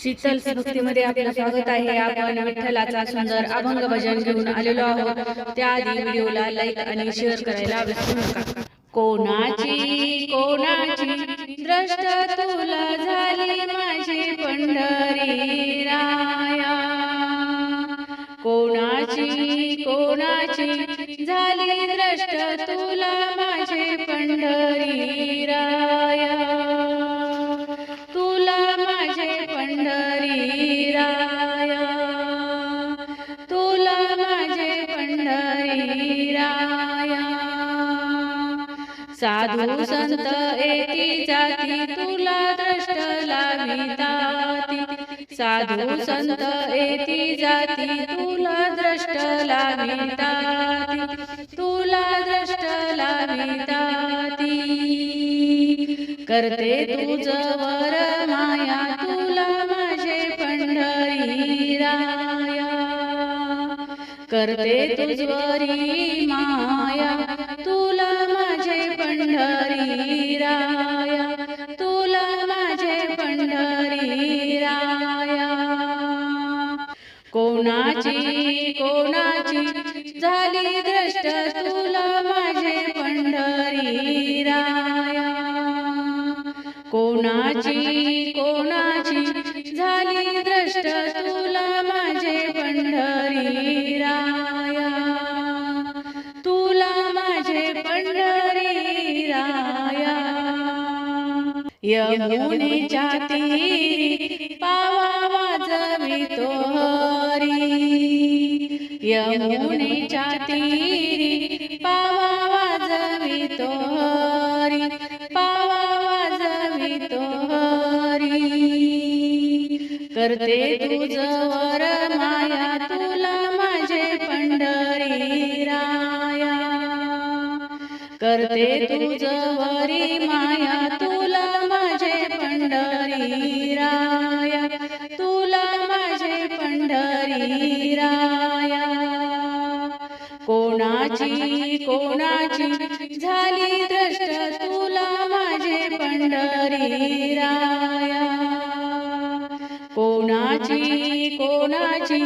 शीतल भक्तीमध्ये आपलं स्वागत आहे. आपण विठ्ठलाचा सुंदर अभंग भजन घेऊन आलेलो आहोत. त्याआधी व्हिडिओला लाईक आणि शेअर करायला विसरू नका. कोणाची कोणाची द्रष्ट तुला झाली माझी पंढरी राया. कोणाची कोणाची झाली द्रष्ट तुला माझे पंढरी राया. तुला माझे पंढरी राया. तुला माझे पंढरी राया. साधू संत येती जाती तुला द्रष्ट लाविताती. साधू संत येती जाती तुला द्रष्ट लाविताती. तुला द्रष्ट लाविताती. करते तुझवर माया तुला माझे पंढरी राया. करते तुझवरी माया तुला माझे पंढरी राया. तुला माझे पंढरी राया. कोणाची कोणाची झाली द्रष्ट तुला माझे पंढरी राया. कोणाची कोणाची झाली द्रष्ट तुला माझे पंढरी राया. तुला माझे पंढरी राया. यमुनेच्या तीरी पावा वाजवितो हरी. यमुनेच्या तीरी पावा वाजवितो हरी. पावा वाजवितो हरी. करते तुझवर माया तुला माझे पंढरी राया. करते तुझवरी माया तुला माझे पंढरी राया. तुला माझे पंढरी राया. कोणाची कोणाची झाली द्रष्ट तुला माझे पंढरी राया. कोणाची कोणाची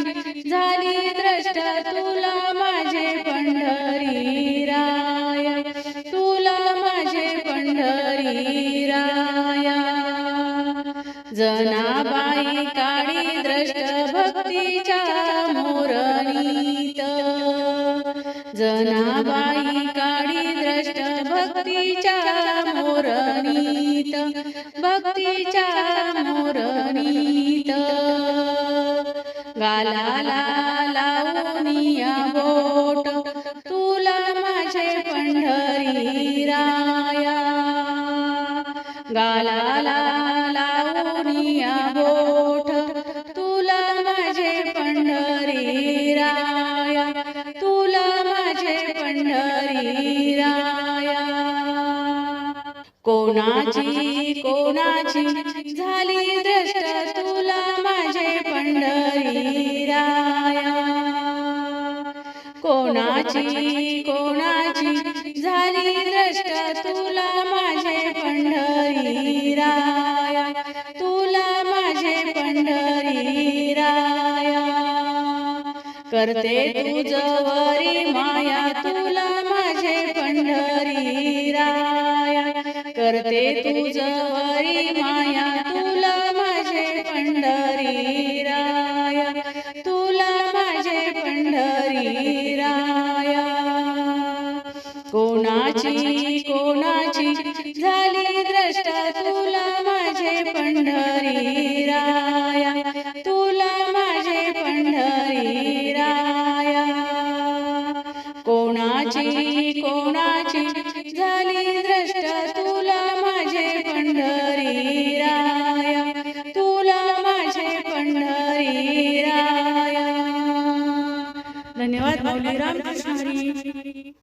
झाली द्रष्ट तुला माझे पंढरी राया. तुला माझे पंढरी राया. जनाबाई काळी द्रष्ट भक्तीच्या मोरणीत. जनाबाई काळी द्रष्ट भक्तीच्या मोरणीत. भक्तीच्या मोरणीत. गालाला लावूनिया बोट तुला माझे पंढरी राया. गालाला लावूनिया बोट तुला माझे पंढरी राया. तुला माझे पंढरी राया. कोणाची कोणाची झाली द्रष्ट तुला माझे पंढरी राया. कोणाची कोणाची झाली द्रष्ट तुला माझे पंढरी राया. तुला माझे पंढरी राया. करते तुझवरी माया तुला माझे पंढरी राया. करते तुझवरी माया तुला माझे पंढरी राया. तुला माझे पंढरी राया. कोणाची कोणाची झाली द्रष्ट तुला माझे पंढरी राया. तुला माझे पंढरी राया. कोणाची कोणाची झाली द्रष्ट तुला माझे पंढरी राया. तुला माझे पंढरी राया. धन्यवाद. माऊली राम.